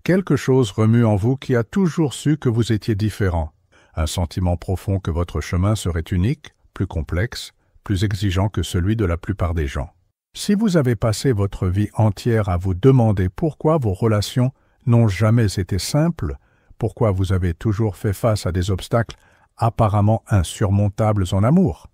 quelque chose remue en vous qui a toujours su que vous étiez différent. Un sentiment profond que votre chemin serait unique, plus complexe, plus exigeant que celui de la plupart des gens. Si vous avez passé votre vie entière à vous demander pourquoi vos relations n'ont jamais été simples, pourquoi vous avez toujours fait face à des obstacles apparemment insurmontables en amour,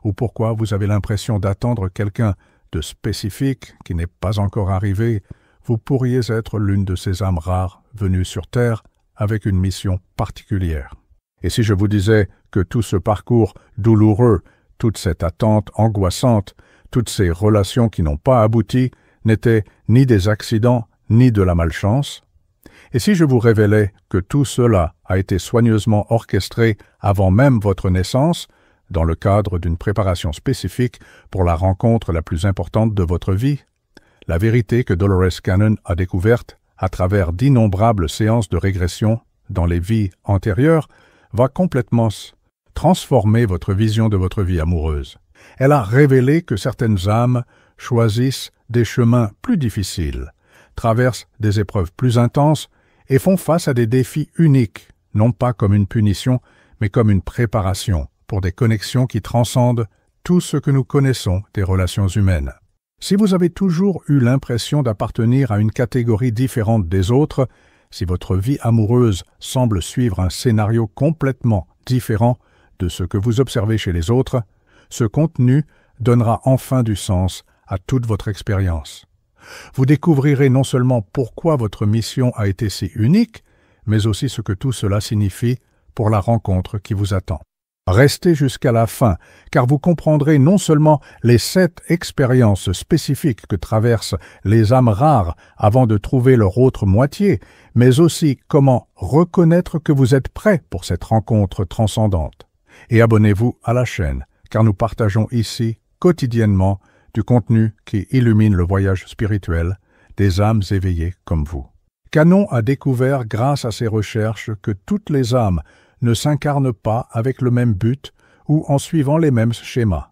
ou pourquoi vous avez l'impression d'attendre quelqu'un de spécifique qui n'est pas encore arrivé, vous pourriez être l'une de ces âmes rares venues sur Terre avec une mission particulière. Et si je vous disais que tout ce parcours douloureux, toute cette attente angoissante, toutes ces relations qui n'ont pas abouti, n'étaient ni des accidents ni de la malchance? Et si je vous révélais que tout cela a été soigneusement orchestré avant même votre naissance, dans le cadre d'une préparation spécifique pour la rencontre la plus importante de votre vie? La vérité que Dolores Cannon a découverte à travers d'innombrables séances de régression dans les vies antérieures va complètement transformer votre vision de votre vie amoureuse. Elle a révélé que certaines âmes choisissent des chemins plus difficiles, traversent des épreuves plus intenses et font face à des défis uniques, non pas comme une punition, mais comme une préparation pour des connexions qui transcendent tout ce que nous connaissons des relations humaines. Si vous avez toujours eu l'impression d'appartenir à une catégorie différente des autres, si votre vie amoureuse semble suivre un scénario complètement différent de ce que vous observez chez les autres, ce contenu donnera enfin du sens à toute votre expérience. Vous découvrirez non seulement pourquoi votre mission a été si unique, mais aussi ce que tout cela signifie pour la rencontre qui vous attend. Restez jusqu'à la fin, car vous comprendrez non seulement les 7 expériences spécifiques que traversent les âmes rares avant de trouver leur autre moitié, mais aussi comment reconnaître que vous êtes prêt pour cette rencontre transcendante. Et abonnez-vous à la chaîne, car nous partageons ici, quotidiennement, du contenu qui illumine le voyage spirituel des âmes éveillées comme vous. Cannon a découvert grâce à ses recherches que toutes les âmes ne s'incarnent pas avec le même but ou en suivant les mêmes schémas.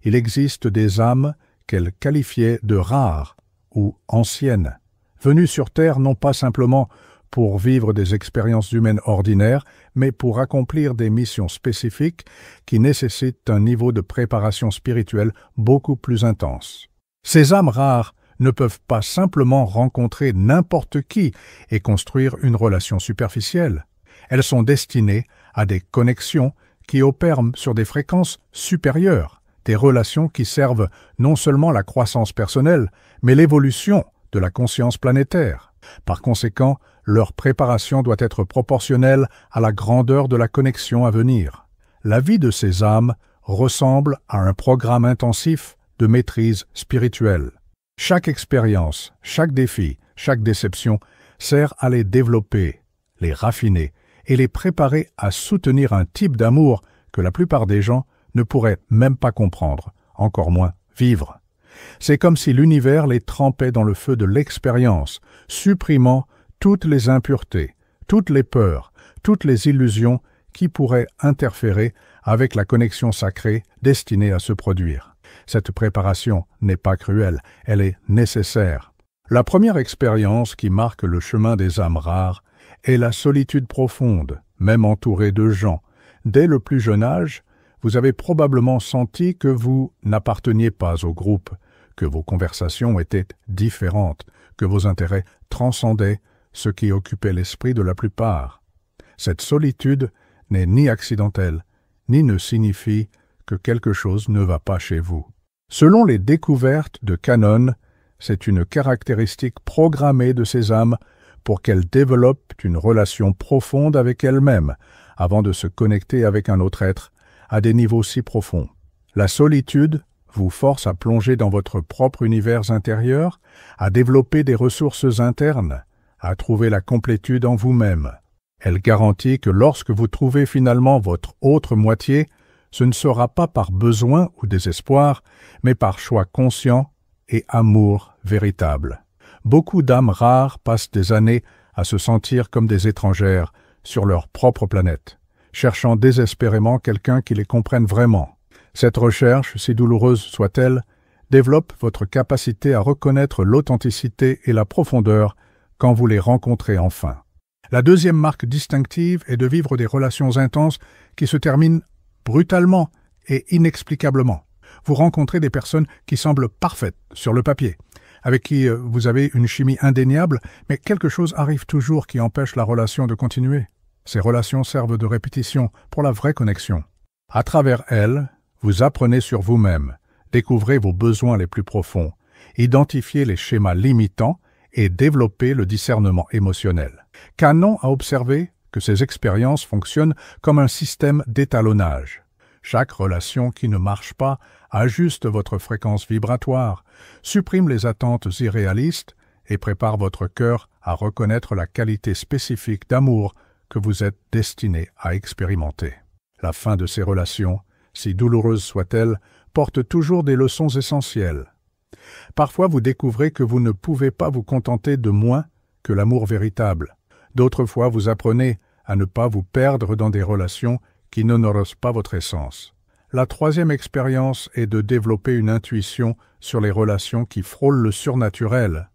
Il existe des âmes qu'elle qualifiait de rares ou anciennes, venues sur Terre non pas simplement pour vivre des expériences humaines ordinaires, mais pour accomplir des missions spécifiques qui nécessitent un niveau de préparation spirituelle beaucoup plus intense. Ces âmes rares ne peuvent pas simplement rencontrer n'importe qui et construire une relation superficielle. Elles sont destinées à des connexions qui opèrent sur des fréquences supérieures, des relations qui servent non seulement la croissance personnelle, mais l'évolution de la conscience planétaire. Par conséquent, leur préparation doit être proportionnelle à la grandeur de la connexion à venir. La vie de ces âmes ressemble à un programme intensif de maîtrise spirituelle. Chaque expérience, chaque défi, chaque déception sert à les développer, les raffiner et les préparer à soutenir un type d'amour que la plupart des gens ne pourraient même pas comprendre, encore moins vivre. C'est comme si l'univers les trempait dans le feu de l'expérience, supprimant toutes les impuretés, toutes les peurs, toutes les illusions qui pourraient interférer avec la connexion sacrée destinée à se produire. Cette préparation n'est pas cruelle, elle est nécessaire. La première expérience qui marque le chemin des âmes rares est la solitude profonde, même entourée de gens. Dès le plus jeune âge, vous avez probablement senti que vous n'apparteniez pas au groupe, que vos conversations étaient différentes, que vos intérêts transcendaient ce qui occupait l'esprit de la plupart. Cette solitude n'est ni accidentelle, ni ne signifie que quelque chose ne va pas chez vous. Selon les découvertes de Cannon, c'est une caractéristique programmée de ces âmes pour qu'elles développent une relation profonde avec elles-mêmes avant de se connecter avec un autre être à des niveaux si profonds. La solitude vous force à plonger dans votre propre univers intérieur, à développer des ressources internes, à trouver la complétude en vous-même. Elle garantit que lorsque vous trouvez finalement votre autre moitié, ce ne sera pas par besoin ou désespoir, mais par choix conscient et amour véritable. Beaucoup d'âmes rares passent des années à se sentir comme des étrangères sur leur propre planète, cherchant désespérément quelqu'un qui les comprenne vraiment. Cette recherche, si douloureuse soit-elle, développe votre capacité à reconnaître l'authenticité et la profondeur quand vous les rencontrez enfin. La deuxième marque distinctive est de vivre des relations intenses qui se terminent brutalement et inexplicablement. Vous rencontrez des personnes qui semblent parfaites sur le papier, avec qui vous avez une chimie indéniable, mais quelque chose arrive toujours qui empêche la relation de continuer. Ces relations servent de répétition pour la vraie connexion. À travers elles, vous apprenez sur vous-même, découvrez vos besoins les plus profonds, identifiez les schémas limitants et développez le discernement émotionnel. Canon a observé que ces expériences fonctionnent comme un système d'étalonnage. Chaque relation qui ne marche pas ajuste votre fréquence vibratoire, supprime les attentes irréalistes et prépare votre cœur à reconnaître la qualité spécifique d'amour que vous êtes destiné à expérimenter. La fin de ces relations, si douloureuse soit-elle, porte toujours des leçons essentielles. Parfois vous découvrez que vous ne pouvez pas vous contenter de moins que l'amour véritable. D'autres fois vous apprenez à ne pas vous perdre dans des relations qui n'honorent pas votre essence. La troisième expérience est de développer une intuition sur les relations qui frôlent le surnaturel.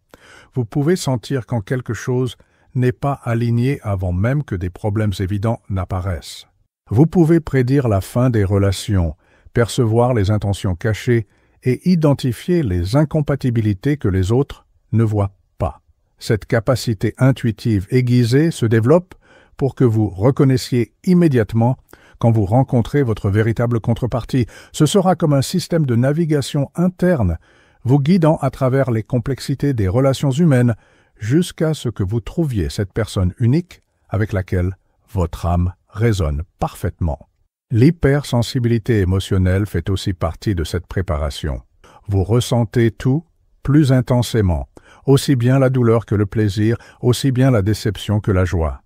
Vous pouvez sentir quand quelque chose n'est pas aligné avant même que des problèmes évidents n'apparaissent. Vous pouvez prédire la fin des relations, percevoir les intentions cachées et identifier les incompatibilités que les autres ne voient pas. Cette capacité intuitive aiguisée se développe pour que vous reconnaissiez immédiatement quand vous rencontrez votre véritable contrepartie. Ce sera comme un système de navigation interne, vous guidant à travers les complexités des relations humaines jusqu'à ce que vous trouviez cette personne unique avec laquelle votre âme résonne parfaitement. L'hypersensibilité émotionnelle fait aussi partie de cette préparation. Vous ressentez tout plus intensément, aussi bien la douleur que le plaisir, aussi bien la déception que la joie.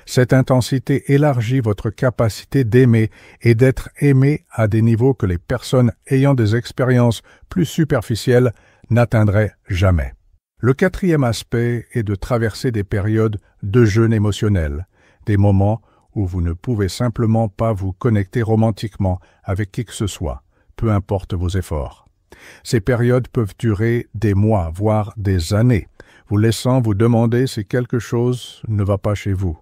Cette intensité élargit votre capacité d'aimer et d'être aimé à des niveaux que les personnes ayant des expériences plus superficielles n'atteindraient jamais. Le quatrième aspect est de traverser des périodes de jeûne émotionnel, des moments où vous ne pouvez simplement pas vous connecter romantiquement avec qui que ce soit, peu importe vos efforts. Ces périodes peuvent durer des mois, voire des années, vous laissant vous demander si quelque chose ne va pas chez vous.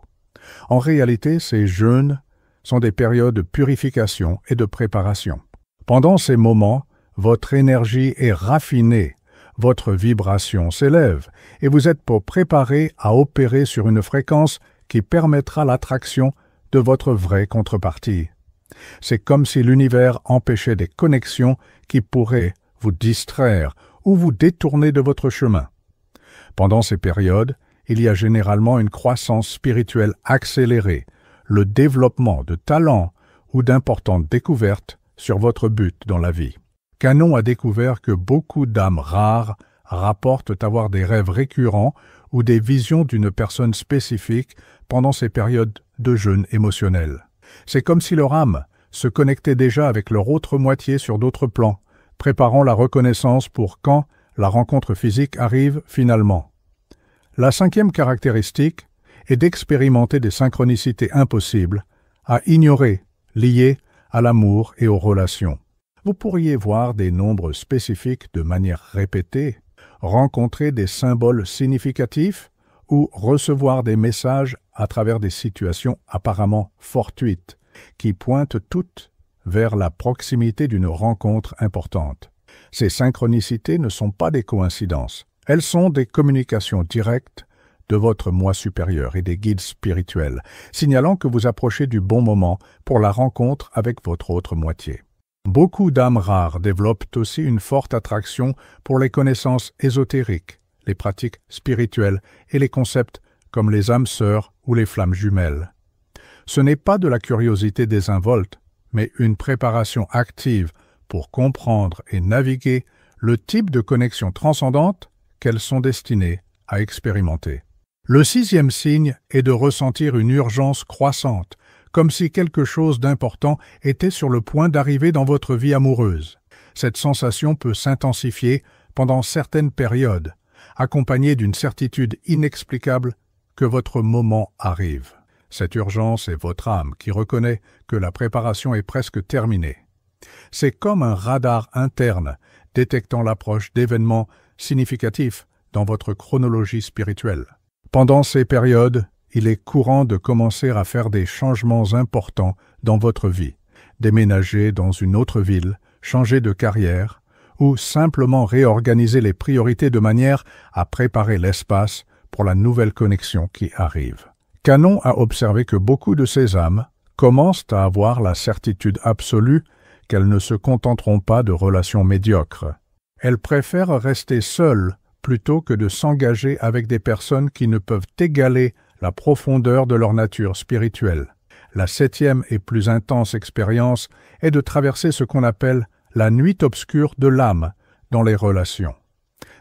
En réalité, ces jeûnes sont des périodes de purification et de préparation. Pendant ces moments, votre énergie est raffinée, votre vibration s'élève et vous êtes préparé à opérer sur une fréquence qui permettra l'attraction de votre vraie contrepartie. C'est comme si l'univers empêchait des connexions qui pourraient vous distraire ou vous détourner de votre chemin. Pendant ces périodes, il y a généralement une croissance spirituelle accélérée, le développement de talents ou d'importantes découvertes sur votre but dans la vie. Canon a découvert que beaucoup d'âmes rares rapportent avoir des rêves récurrents ou des visions d'une personne spécifique pendant ces périodes de jeûne émotionnel. C'est comme si leur âme se connectait déjà avec leur autre moitié sur d'autres plans, préparant la reconnaissance pour quand la rencontre physique arrive finalement. La cinquième caractéristique est d'expérimenter des synchronicités impossibles à ignorer, liées à l'amour et aux relations. Vous pourriez voir des nombres spécifiques de manière répétée, rencontrer des symboles significatifs ou recevoir des messages à travers des situations apparemment fortuites, qui pointent toutes vers la proximité d'une rencontre importante. Ces synchronicités ne sont pas des coïncidences. Elles sont des communications directes de votre moi supérieur et des guides spirituels, signalant que vous approchez du bon moment pour la rencontre avec votre autre moitié. Beaucoup d'âmes rares développent aussi une forte attraction pour les connaissances ésotériques, les pratiques spirituelles et les concepts comme les âmes sœurs ou les flammes jumelles. Ce n'est pas de la curiosité désinvolte, mais une préparation active pour comprendre et naviguer le type de connexion transcendante qu'elles sont destinées à expérimenter. Le sixième signe est de ressentir une urgence croissante, comme si quelque chose d'important était sur le point d'arriver dans votre vie amoureuse. Cette sensation peut s'intensifier pendant certaines périodes, accompagnée d'une certitude inexplicable que votre moment arrive. Cette urgence est votre âme qui reconnaît que la préparation est presque terminée. C'est comme un radar interne détectant l'approche d'événements significatifs dans votre chronologie spirituelle. Pendant ces périodes, il est courant de commencer à faire des changements importants dans votre vie, déménager dans une autre ville, changer de carrière, ou simplement réorganiser les priorités de manière à préparer l'espace pour la nouvelle connexion qui arrive. Canon a observé que beaucoup de ces âmes commencent à avoir la certitude absolue qu'elles ne se contenteront pas de relations médiocres. Elles préfèrent rester seules plutôt que de s'engager avec des personnes qui ne peuvent égaler la profondeur de leur nature spirituelle. La 7e et plus intense expérience est de traverser ce qu'on appelle la nuit obscure de l'âme dans les relations.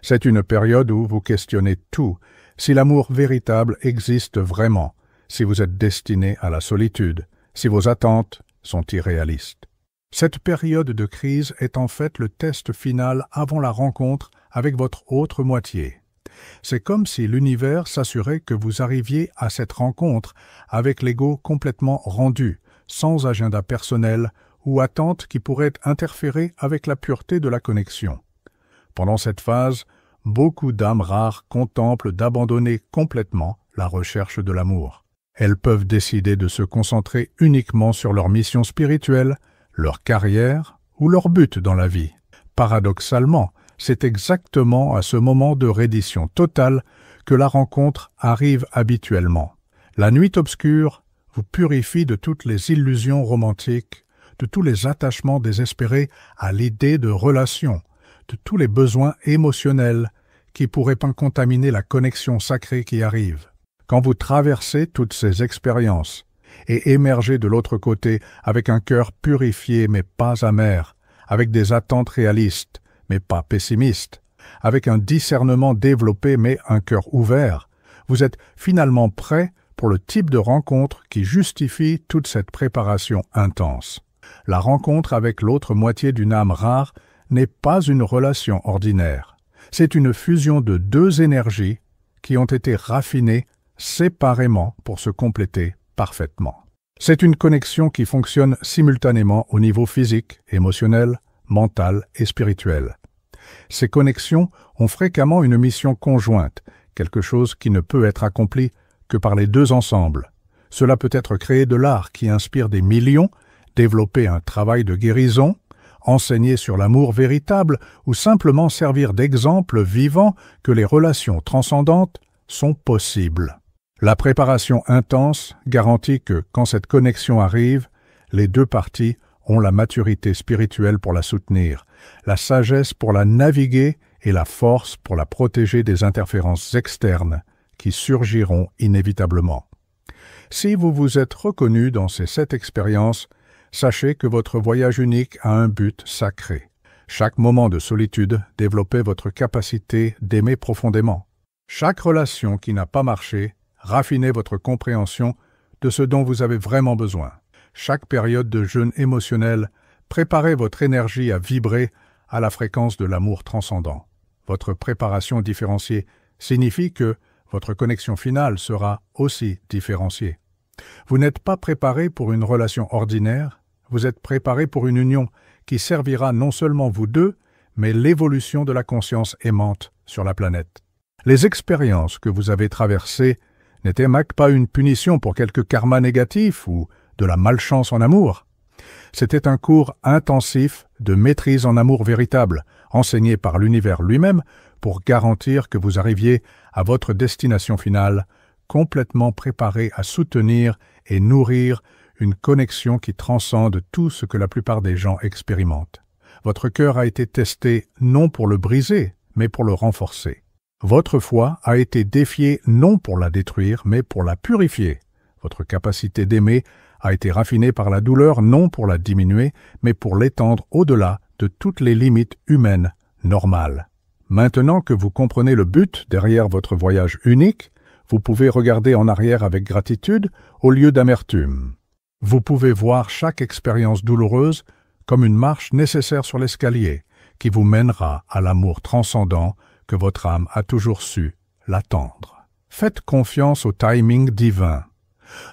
C'est une période où vous questionnez tout, si l'amour véritable existe vraiment, si vous êtes destiné à la solitude, si vos attentes sont irréalistes. Cette période de crise est en fait le test final avant la rencontre avec votre autre moitié. C'est comme si l'univers s'assurait que vous arriviez à cette rencontre avec l'ego complètement rendu, sans agenda personnel ou attente qui pourrait interférer avec la pureté de la connexion. Pendant cette phase, beaucoup d'âmes rares contemplent d'abandonner complètement la recherche de l'amour. Elles peuvent décider de se concentrer uniquement sur leur mission spirituelle, leur carrière ou leur but dans la vie. Paradoxalement, c'est exactement à ce moment de reddition totale que la rencontre arrive habituellement. La nuit obscure vous purifie de toutes les illusions romantiques, de tous les attachements désespérés à l'idée de relation, de tous les besoins émotionnels qui pourraient contaminer la connexion sacrée qui arrive. Quand vous traversez toutes ces expériences et émergez de l'autre côté avec un cœur purifié mais pas amer, avec des attentes réalistes mais pas pessimistes, avec un discernement développé mais un cœur ouvert, vous êtes finalement prêt pour le type de rencontre qui justifie toute cette préparation intense. La rencontre avec l'autre moitié d'une âme rare n'est pas une relation ordinaire. C'est une fusion de deux énergies qui ont été raffinées séparément pour se compléter parfaitement. C'est une connexion qui fonctionne simultanément au niveau physique, émotionnel, mental et spirituel. Ces connexions ont fréquemment une mission conjointe, quelque chose qui ne peut être accompli que par les deux ensemble. Cela peut être créer de l'art qui inspire des millions, développer un travail de guérison, enseigner sur l'amour véritable ou simplement servir d'exemple vivant que les relations transcendantes sont possibles. La préparation intense garantit que, quand cette connexion arrive, les deux parties ont la maturité spirituelle pour la soutenir, la sagesse pour la naviguer et la force pour la protéger des interférences externes qui surgiront inévitablement. Si vous vous êtes reconnu dans ces 7 expériences, sachez que votre voyage unique a un but sacré. Chaque moment de solitude développait votre capacité d'aimer profondément. Chaque relation qui n'a pas marché raffinait votre compréhension de ce dont vous avez vraiment besoin. Chaque période de jeûne émotionnel préparait votre énergie à vibrer à la fréquence de l'amour transcendant. Votre préparation différenciée signifie que votre connexion finale sera aussi différenciée. Vous n'êtes pas préparé pour une relation ordinaire, vous êtes préparé pour une union qui servira non seulement vous deux, mais l'évolution de la conscience aimante sur la planète. Les expériences que vous avez traversées n'étaient pas une punition pour quelque karma négatif ou de la malchance en amour. C'était un cours intensif de maîtrise en amour véritable, enseigné par l'univers lui-même pour garantir que vous arriviez à votre destination finale, complètement préparé à soutenir et nourrir une connexion qui transcende tout ce que la plupart des gens expérimentent. Votre cœur a été testé non pour le briser, mais pour le renforcer. Votre foi a été défiée non pour la détruire, mais pour la purifier. Votre capacité d'aimer a été raffinée par la douleur non pour la diminuer, mais pour l'étendre au-delà de toutes les limites humaines normales. Maintenant que vous comprenez le but derrière votre voyage unique, vous pouvez regarder en arrière avec gratitude au lieu d'amertume. Vous pouvez voir chaque expérience douloureuse comme une marche nécessaire sur l'escalier qui vous mènera à l'amour transcendant que votre âme a toujours su l'attendre. Faites confiance au timing divin.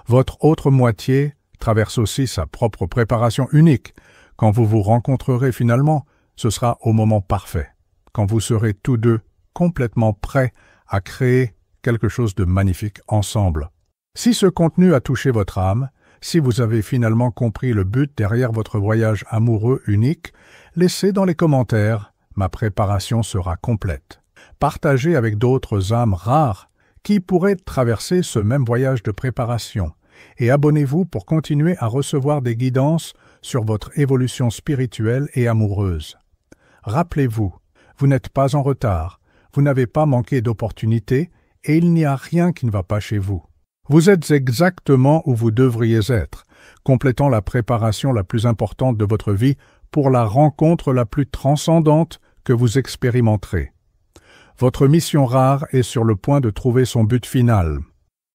Votre autre moitié traverse aussi sa propre préparation unique. Quand vous vous rencontrerez finalement, ce sera au moment parfait, quand vous serez tous deux complètement prêts à créer quelque chose de magnifique ensemble. Si ce contenu a touché votre âme, si vous avez finalement compris le but derrière votre voyage amoureux unique, laissez dans les commentaires « Ma préparation sera complète ». Partagez avec d'autres âmes rares qui pourraient traverser ce même voyage de préparation et abonnez-vous pour continuer à recevoir des guidances sur votre évolution spirituelle et amoureuse. Rappelez-vous, vous n'êtes pas en retard, vous n'avez pas manqué d'opportunités et il n'y a rien qui ne va pas chez vous. Vous êtes exactement où vous devriez être, complétant la préparation la plus importante de votre vie pour la rencontre la plus transcendante que vous expérimenterez. Votre mission rare est sur le point de trouver son but final.